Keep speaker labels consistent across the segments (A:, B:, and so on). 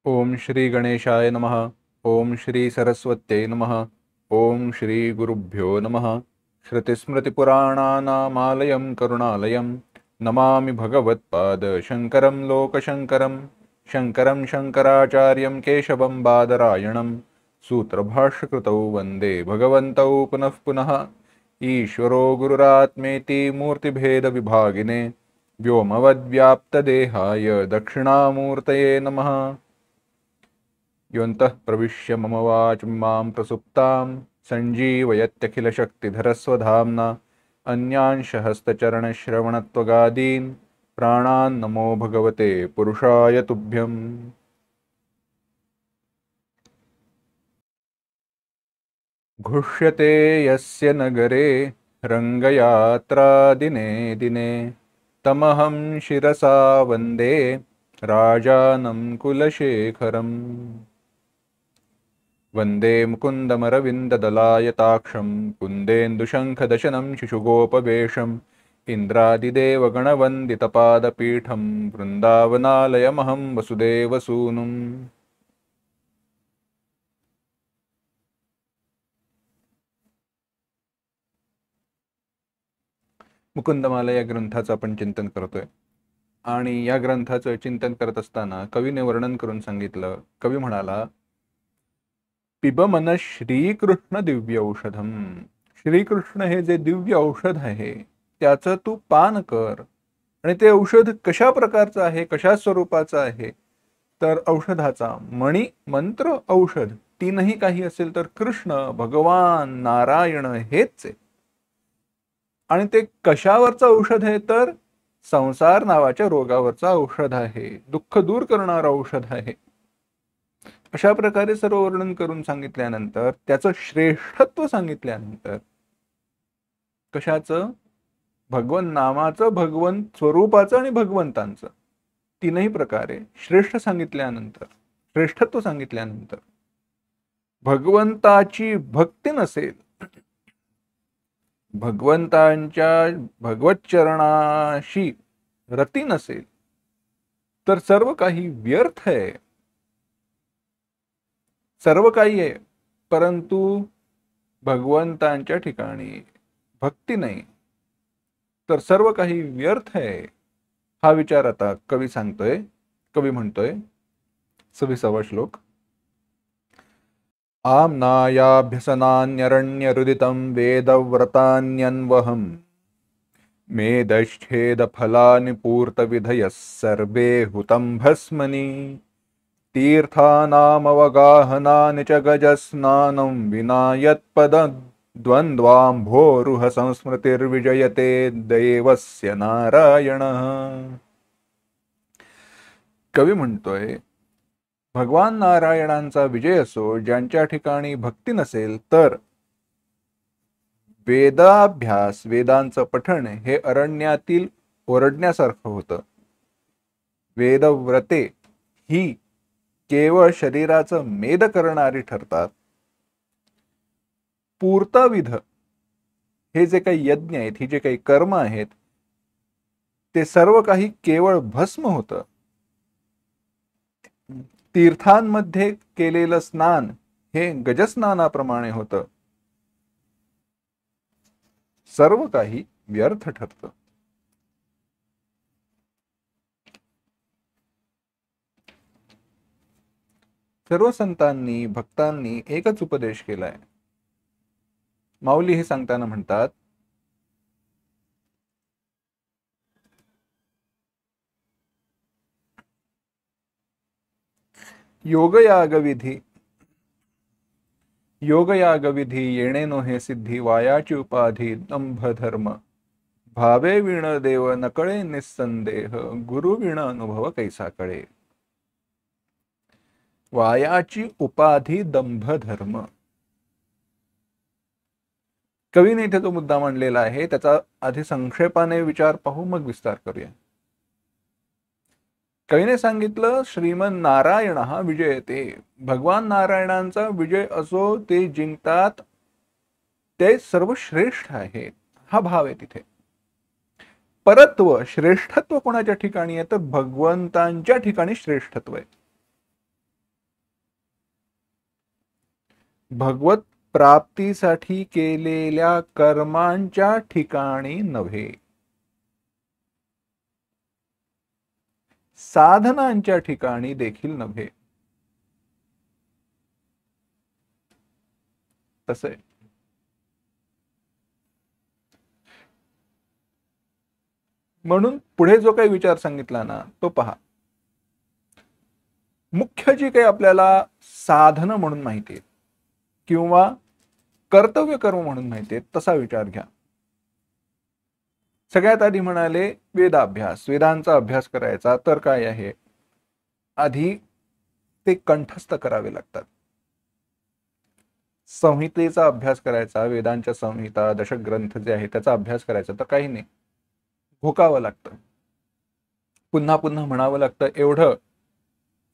A: ओम श्री गणेशाय नमः। ओम श्री सरस्वत्यै नमः। ओम श्री गुरुभ्यो नमः। श्रुतिस्मृतिपुराणानामालयं करुणालयं नमामि भगवत्पाद शंकरं लोकशंकरं। शंकरं शंकराचार्यं केशवं बादरायणं सूत्रभाष्यकृतौ वन्दे भगवन्तौ पुनः पुनः। ईश्वरो गुरुरात्मेति मूर्तिभेदविभागिने व्योमवद्व्याप्तदेहाय दक्षिणामूर्तये नमः। योऽन्तः प्रविश्य मम वाचमिमां प्रसुप्तां सञ्जीवयत्यखिलशक्तिधरस्वधाम्ना अन्यांशहस्तचरणश्रवणत्वगादीन् प्राणान् नमो भगवते पुरुषाय तुभ्यम्। घुष्यते यस्य नगरे रङ्गयात्रा दिने दिने तमहं शिरसा वन्दे राजानं कुलशेखरम्। वन्दे मुकुन्दमरविन्ददलायताक्षं कुन्देन्दुशङ्खदशनं शिशुगोपवेशम् इन्द्रादिदेवगणवन्दितपादपीठं वृन्दावनालयमहं वसुदेवसूनुम्। मुकुंदमाला या ग्रंथाचं आपण चिंतन करतोय आणि या ग्रंथाचं चिंतन करत असताना कवीने वर्णन करून सांगितलं. कवी म्हणाला, पिब मन श्रीकृष्ण दिव्य औषधम. श्रीकृष्ण हे जे दिव्य औषध आहे त्याचं तू पान कर. आणि ते औषध कशा प्रकारचं आहे, कशा स्वरूपाचं आहे, तर औषधाचा मणी मंत्र औषध तीनही काही असेल तर कृष्ण भगवान नारायण हेच आहे. आणि ते कशावरचं औषध आहे तर संसार नावाच्या रोगावरचं औषध आहे, दुःख दूर करणारं औषध आहे. अशा प्रकारे सर्व वर्णन करून सांगितल्यानंतर त्याचं श्रेष्ठत्व सांगितल्यानंतर कशाचं, भगवंत नामाचं, भगवंत स्वरूपाचं आणि भगवंतांचं तीनही प्रकारे श्रेष्ठ सांगितल्यानंतर, श्रेष्ठत्व सांगितल्यानंतर भगवंताची भक्ती नसेल, भगवंतांच्या भगवत चरणाशी रती नसेल तर सर्व काही व्यर्थ आहे. सर्व काही आहे परंतु भगवंतांच्या ठिकाणी भक्ती नाही तर सर्व काही व्यर्थ आहे. हा विचार आता कवी सांगतोय. कवी म्हणतोय 26वा श्लोक. आम्नायाभ्यसनान्यरण्यरुदितं वेदव्रतान्यन्वहम् मेदच्छेदफलानि पूर्तविधयः सर्वे हुतं भस्मनि तीर्थानामवगाहनानि च गजस्नानं विना यत्पदद्वन्द्वाम्भोरुह संस्मृतिर्विजयते देवस्य नारायणः. कवी म्हणतोय, भगवान नारायणांचा विजय असो ज्यांच्या ठिकाणी भक्ती नसेल तर वेदाभ्यास, वेदांचं पठण हे अरण्यातील ओरडण्यासारखं होतं. वेदव्रते ही केवळ शरीराचं मेद करणारी ठरतात. पूर्तविध हे जे काही यज्ञ आहेत, ही जे काही कर्म आहेत, ते सर्व काही केवळ भस्म होतं. तीर्थांमध्ये केलेलं स्नान हे गजस्नानाप्रमाणे होतं. सर्व काही व्यर्थ ठरतं. सर्व संतांनी, भक्तांनी एकच उपदेश केलाय. माऊली हे सांगताना म्हणतात, योगयागविधी येणे नोहे सिद्धी वायाची उपाधी दंभ धर्म भावे विण देव नकळे निस्संदेह गुरु विण अनुभव कैसा कळे. वायाची उपाधी दंभ धर्म. कवीने इथे तो मुद्दा मांडलेला आहे, त्याचा आधी संक्षेपाने विचार पाहू मग विस्तार करूया. कवीने सांगितलं, श्रीमन नारायण हा विजयते. भगवान नारायणांचा विजय असो, ते जिंकतात, ते सर्व श्रेष्ठ आहे, हा भाव आहे तिथे. परत्व, श्रेष्ठत्व कोणाच्या ठिकाणी आहे तर भगवंतांच्या ठिकाणी श्रेष्ठत्व आहे. भगवत प्राप्तीसाठी केलेल्या कर्मांच्या ठिकाणी नव्हे, साधनांच्या ठिकाणी देखील नव्हे. तसे म्हणून पुढे जो काही विचार सांगितला ना तो पहा. मुख्य जी काही आपल्याला साधनं म्हणून माहिती आहे किंवा कर्तव्य कर्म म्हणून माहिती आहे तसा विचार घ्या. सगळ्यात आधी म्हणाले वेदाभ्यास, वेदांचा अभ्यास करायचा तर काय आहे, आधी ते कंठस्थ करावे लागतात. संहितेचा अभ्यास करायचा, वेदांच्या संहिता दशग्रंथ जे आहे त्याचा अभ्यास करायचा तर काही नाही, भोकावं लागतं, पुन्हा पुन्हा म्हणावं लागतं, एवढं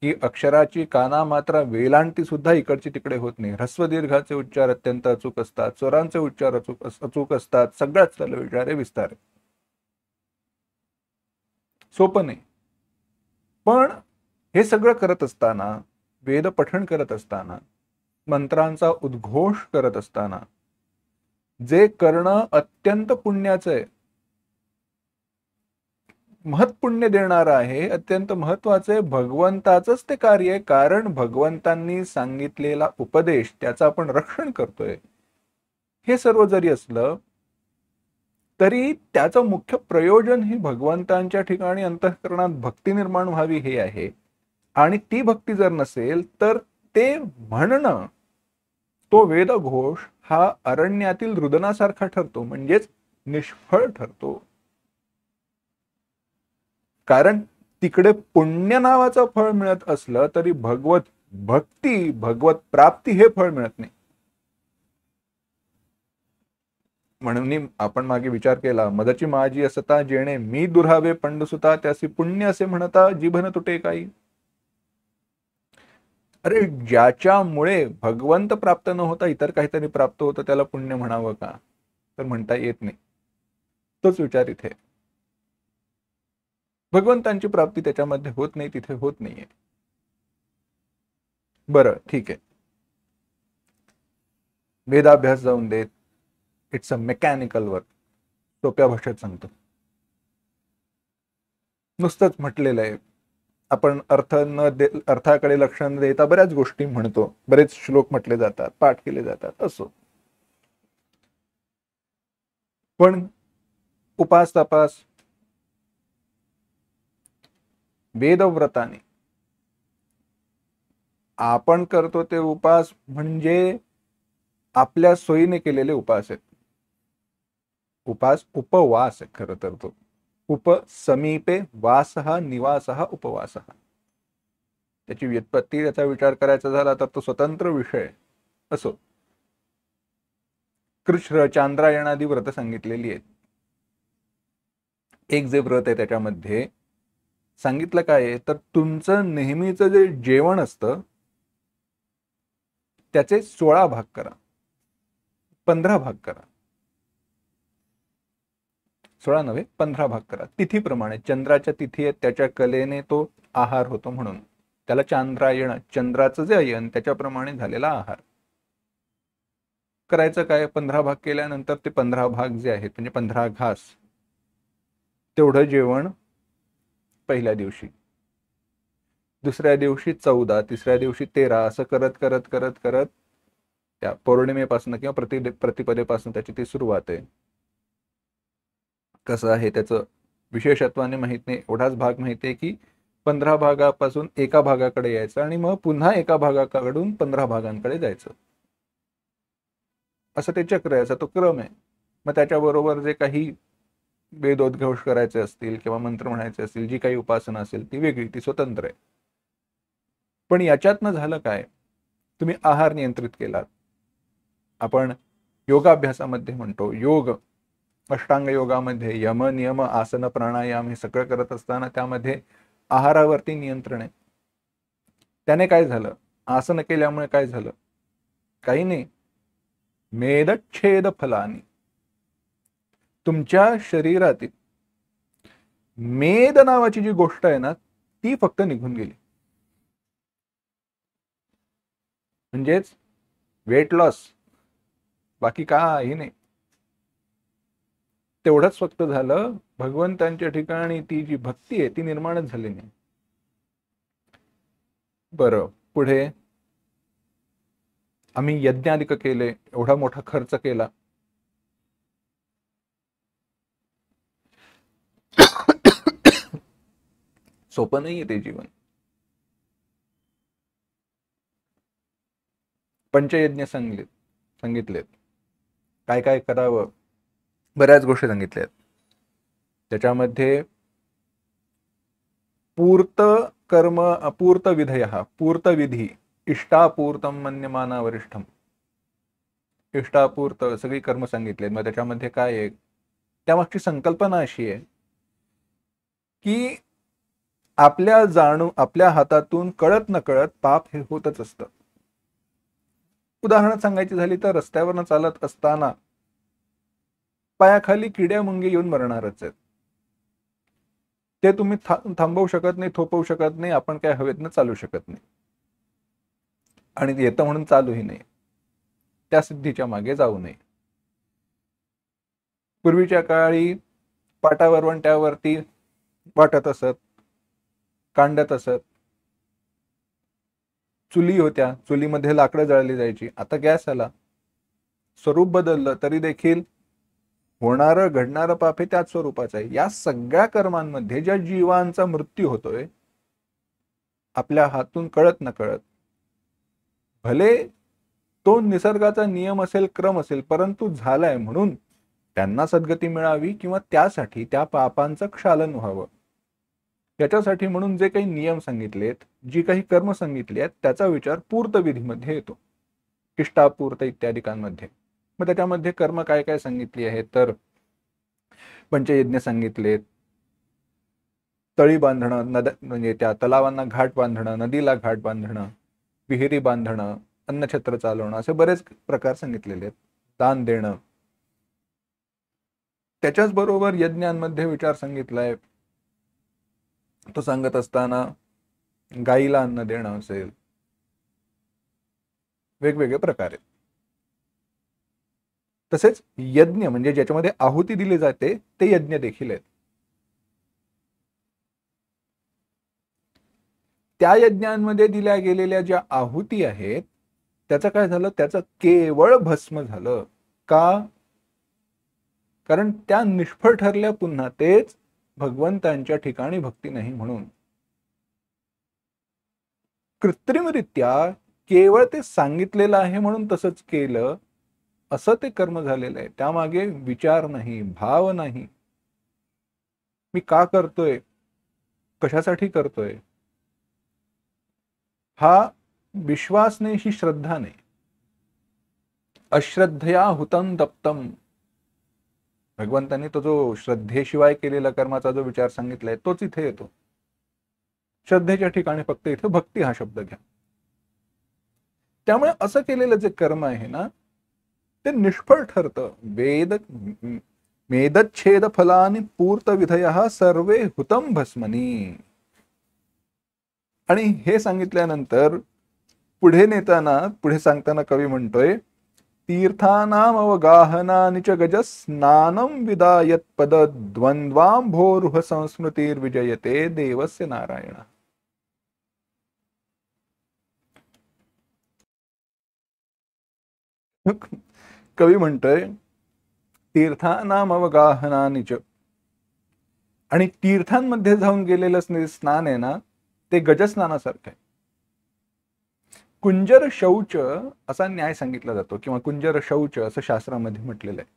A: की अक्षराची काना मात्रा वेलांटी सुद्धा इकडची तिकडे होत नाही. ह्रस्व दीर्घाचे उच्चार अत्यंत अचूक असतात, स्वरांचे उच्चार अचूक असतात, सगळ्याच त्याला विचारे विस्तार. सोपं नाही. पण हे सगळं करत असताना, वेद पठण करत असताना, मंत्रांचा उद्घोष करत असताना जे करणं अत्यंत पुण्याचं आहे, महत्पुण्य देणारं आहे, अत्यंत महत्वाचं आहे, भगवंताचंच ते कार्य आहे. कारण भगवंतांनी सांगितलेला उपदेश त्याचं आपण रक्षण करतोय. हे सर्व जरी असलं तरी त्याचं मुख्य प्रयोजन ही भगवंतांच्या ठिकाणी अंतःकरणात भक्ती निर्माण व्हावी हे आहे. आणि ती भक्ती जर नसेल तर ते म्हणणं, तो वेदघोष हा अरण्यातील रुदनासारखा ठरतो, म्हणजेच निष्फळ ठरतो. कारण तिकडे पुण्य नावाचं फळ मिळत असलं तरी भगवत भक्ती, भगवत प्राप्ती हे फळ मिळत नाही. म्हणून आपण मागे विचार केला, मदची माझी असता जेणे मी दुरावे पंडसुता, त्यासी पुण्य असे म्हणता जीभन तुटे काही. अरे ज्याच्यामुळे भगवंत प्राप्त न होता इतर काहीतरी प्राप्त होतं त्याला पुण्य म्हणावं का, तर म्हणता येत नाही. तोच विचार इथे. भगवंतांची प्राप्ती त्याच्यामध्ये होत नाही, तिथे होत नाहीये. बरं ठीक आहे, वेदाभ्यास जाऊन देत, इट्स अ मेकॅनिकल वर्क. सोप्या भाषेत सांगतो, नुसतंच म्हटलेलं आहे. आपण अर्थाकडे लक्ष न देता बऱ्याच गोष्टी म्हणतो, बरेच श्लोक म्हटले जातात, पाठ केले जातात, असो. पण उपास तपास वेदव्रताने आपण करतो ते उपास म्हणजे आपल्या सोयीने केलेले उपास आहेत. उपास उपवास आहे खरं तर. तो उप समीपे वासः निवासः उपवासः. त्याची व्युत्पत्ती, त्याचा विचार करायचा झाला तर तो स्वतंत्र विषय. असो, कृष्ण चांद्रायणादी व्रत सांगितलेली आहेत. एक जे व्रत आहे त्याच्यामध्ये सांगितलं काय आहे, तर तुमचं नेहमीचं जे जेवण असतं त्याचे 16 भाग करा, 15 भाग करा. 16 नव्हे, 15 भाग करा. तिथीप्रमाणे, चंद्राच्या तिथी आहेत त्याच्या कलेने तो आहार होतो, म्हणून त्याला चांद्रायण, चंद्राचं जे अयन त्याच्याप्रमाणे झालेला आहार. करायचं काय, 15 भाग केल्यानंतर ते 15 भाग जे आहेत म्हणजे 15 घास तेवढं जेवण पहिल्या दिवशी, दुसऱ्या दिवशी 14, तिसऱ्या दिवशी 13, असं करत करत करत करत त्या पौर्णिमेपासून किंवा प्रतिपदेपासून त्याची ती सुरुवात आहे. कसं आहे त्याचं विशेषत्वाने माहित नाही, एवढाच भाग माहिती आहे की 15 भागापासून एका भागाकडे यायचं आणि मग पुन्हा एका भागाकडून 15 भागांकडे जायचं, असं ते चक्र आहे, असा तो क्रम आहे. मग त्याच्याबरोबर जे काही वेदोद्घोष करायचे असतील किंवा मंत्र म्हणायचे असतील, जी काही उपासना असेल ती वेगळी, ती स्वतंत्र आहे. पण याच्यातनं झालं काय, तुम्ही आहार नियंत्रित केलात. आपण योगाभ्यासामध्ये म्हणतो, योग अष्टांग योगामध्ये यम नियम आसन प्राणायाम हे सगळं करत असताना त्यामध्ये आहारावरती नियंत्रण आहे. त्याने काय झालं, आसन केल्यामुळे काय झालं, काही नाही, मेदच्छेद फलानी, तुमच्या शरीरातील मेद नावाची जी गोष्ट आहे ना ती फक्त निघून गेली. म्हणजेच वेट लॉस, बाकी काही नाही. तेवढंच फक्त झालं, भगवंतांच्या ठिकाणी ती जी भक्ती आहे ती निर्माणच झाली नाही. बरं, पुढे आम्ही यज्ञाधिक केले, एवढा मोठा खर्च केला, सोपं नाहीये ते जीवन. पंचयज्ञ सांगितलेत काय काय करावं, बऱ्याच गोष्टी सांगितल्यात. त्याच्यामध्ये पूर्त कर्म अपूर्त विधय, पूर्त विधी इष्टापूर्तम मन्यमाना वरिष्ठम. इष्टापूर्त सगळी कर्म सांगितले. मग त्याच्यामध्ये काय आहे, त्यामागची संकल्पना अशी आहे की आपल्या हातातून कळत नकळत पाप हे होतच असतं. उदाहरण सांगायची झाली तर रस्त्यावरनं चालत असताना पायाखाली किड्या मुंगी येऊन मरणारच आहेत. ते तुम्ही थांबवू शकत नाही, थोपवू शकत नाही, आपण काय हवेतनं चालू शकत नाही, आणि येतं म्हणून चालूही नाही. त्या सिद्धीच्या मागे जाऊ नये. पूर्वीच्या काळी पाटावरवंट्यावरती वाटत असत, कांडत असत. चुली होत्या, चुलीमध्ये लाकडं जळली जायची. आता गॅस आला, स्वरूप बदललं, तरी देखील होणारं घडणारं पाप हे त्याच स्वरूपाचं आहे. या सगळ्या कर्मांमध्ये ज्या जीवांचा मृत्यू होतोय आपल्या हातून कळत नकळत, भले तो निसर्गाचा नियम असेल, क्रम असेल, परंतु झालाय म्हणून त्यांना सद्गती मिळावी किंवा त्यासाठी त्या पापांचं क्षालन व्हावं, याच्यासाठी म्हणून जे काही नियम सांगितलेत, जी काही कर्म सांगितली आहेत, त्याचा विचार पूर्त विधीमध्ये येतो, इष्टापूर्त इत्यादिकांमध्ये. मग त्याच्यामध्ये कर्म काय काय सांगितली आहेत तर पंचयज्ञ सांगितलेत, तळी बांधणं, म्हणजे त्या तलावांना घाट बांधणं, नदीला घाट बांधणं, विहिरी बांधणं, अन्नछत्र चालवणं, असे बरेच प्रकार सांगितलेले आहेत. दान देणं. त्याच्याच बरोबर यज्ञांमध्ये विचार सांगितलाय, तो सांगत असताना गाईला अन्न देणं असेल, वेगवेगळे प्रकार आहेत. तसेच यज्ञ म्हणजे ज्याच्यामध्ये आहुती दिली जाते ते यज्ञ देखील आहेत. त्या यज्ञांमध्ये दिल्या गेलेल्या ज्या आहुती आहेत त्याचं काय झालं, त्याचं केवळ भस्म झालं. का? कारण त्या निष्फळ ठरल्या, पुन्हा तेच भगवंतांच्या ठिकाणी भक्ती नाही म्हणून. कृत्रिमरित्या केवळ ते सांगितलेलं आहे म्हणून तसंच केलं असं ते कर्म झालेलं आहे. त्यामागे विचार नाही, भाव नाही. मी का करतोय, कशासाठी करतोय, हा विश्वास नाही, ही श्रद्धा नाही. अश्रद्धया हुतं तप्तम. भगवंतांनी तो जो श्रद्धेशिवाय केलेला कर्माचा जो विचार सांगितलाय तोच इथे येतो. श्रद्धेच्या ठिकाणी फक्त इथं भक्ती हा शब्द घ्या. त्यामुळे असं केलेलं जे कर्म आहे ना ते निष्फळ ठरतं. मेदच्छेद फलानि पूर्त विधयः सर्वे हुतं भस्मनी. आणि हे सांगितल्यानंतर पुढे सांगताना कवी म्हणतोय, तीर्थानाम अवगाहनानि च गज स्नानं विदायत पद द्वंद्वांभोरुह संस्मृतिर्विजयते देवस्य नारायण. कवी म्हणतोय तीर्थानाम अवगाहनानि च, आणि तीर्थांमध्ये जाऊन गेलेलं स्नान आहे ना ते गजस्नानासारखं आहे. कुंजर शौच असा न्याय सांगितला जातो, किंवा कुंजर शौच असं शास्त्रामध्ये म्हटलेलं आहे.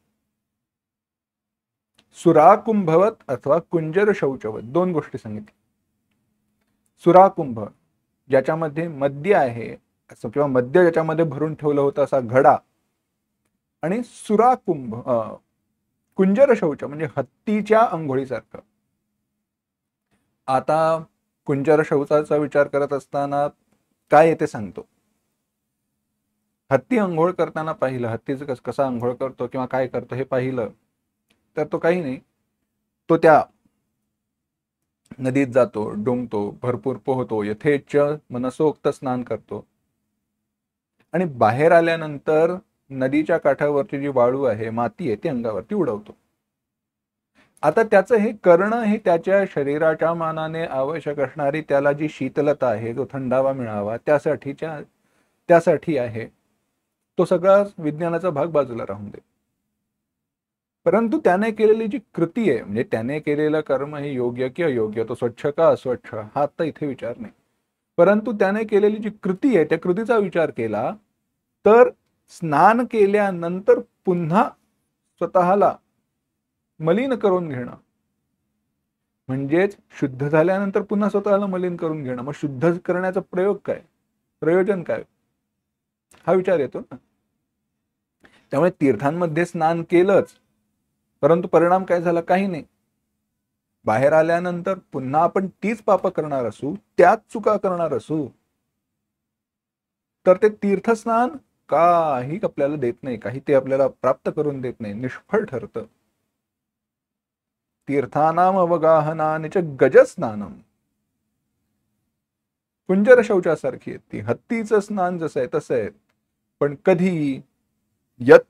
A: सुराकुंभवत अथवा कुंजर शौचवत दोन गोष्टी सांगितल्या. सुराकुंभ ज्याच्यामध्ये मद्य आहे असं, किंवा मद्य ज्याच्यामध्ये भरून ठेवलं होतं असा घडा, आणि सुराकुंभ कुंजर शौच म्हणजे हत्तीच्या अंघोळीसारखं. आता कुंजर शौचाचा विचार करत असताना काय येते सांगतो. हत्ती अंघोळ करताना पाहिलं, हत्तीचं कसा अंघोळ करतो किंवा काय करतो हे पाहिलं तर तो काही नाही, तो त्या नदीत जातो, डुंबतो, भरपूर पोहतो, यथेच्छ मनसोक्त स्नान करतो, आणि बाहेर आल्यानंतर नदीच्या काठावरची जी वाळू आहे, माती आहे, ती अंगावरती उडवतो. आता त्याचं हे करणं हे त्याच्या शरीराच्या मानाने आवश्यक असणारी त्याला जी शीतलता आहे, जो थंडावा मिळावा त्यासाठी आहे. तो सगळा विज्ञानाचा भाग बाजूला राहून दे. परंतु त्याने केलेली जी कृती आहे, म्हणजे त्याने केलेलं कर्म हे योग्य की अयोग्य, तो स्वच्छ का अस्वच्छ, हा आता इथे विचार नाही. परंतु त्याने केलेली जी कृती आहे, त्या कृतीचा विचार केला तर स्नान केल्यानंतर पुन्हा स्वतःला मलिन करून घेणं, म्हणजेच शुद्ध झाल्यानंतर पुन्हा स्वतःला मलिन करून घेणं, मग शुद्ध करण्याचा प्रयोग काय, प्रयोजन काय, हा विचार येतो ना. त्यामुळे तीर्थांमध्ये स्नान केलंच, परंतु परिणाम काय झाला, काही नाही. बाहेर आल्यानंतर पुन्हा आपण तीच पाप करणार असू, त्याच चुका करणार असू, तर ते तीर्थस्नान काही आपल्याला देत नाही, काही ते आपल्याला प्राप्त करून देत नाही, निष्फळ ठरतं. तीर्थानाम अवगाहनानि च गजस्नानम, कुंजर शौचासारखी आहे ती. हत्तीचं स्नान जसं आहे तसं आहे, पण कधी यत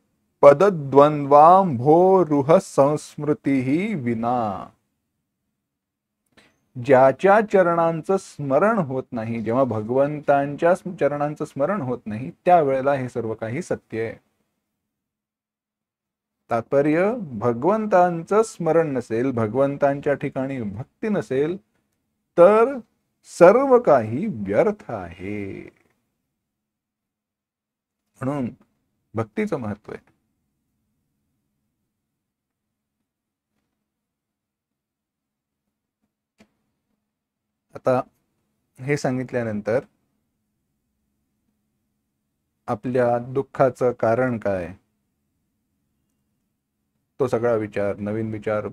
A: पदद्वंद्वांभोरुह संस्मृती विना, ज्याच्या चरणांचं स्मरण होत नाही, जेव्हा भगवंतांच्या चरणांचं स्मरण होत नाही, त्यावेळेला हे सर्व काही सत्य आहे. तात्पर्य, भगवंतांचं स्मरण नसेल, भगवंतांच्या ठिकाणी भक्ती नसेल, तर सर्व काही व्यर्थ आहे. म्हणून भक्तीचं महत्व आहे. आता हे सांगितल्यानंतर आपल्या दुःखाचं कारण काय, तो सगळा विचार, नवीन विचार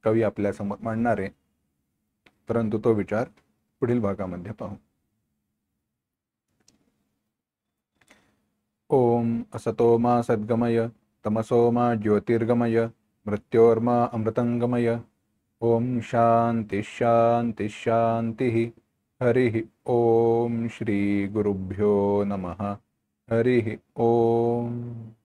A: कवी आपल्या समोर मांडणार आहे. परंतु तो विचार पुढील भागामध्ये पाहू. ओम असतो मा सद्गमय, तमसो मा ज्योतिर्गमय, मृत्योर्मा अमृतंगमय. ओम शांती शांती शांती. हरि ओम. श्री गुरुभ्यो नमः. हरि ओम.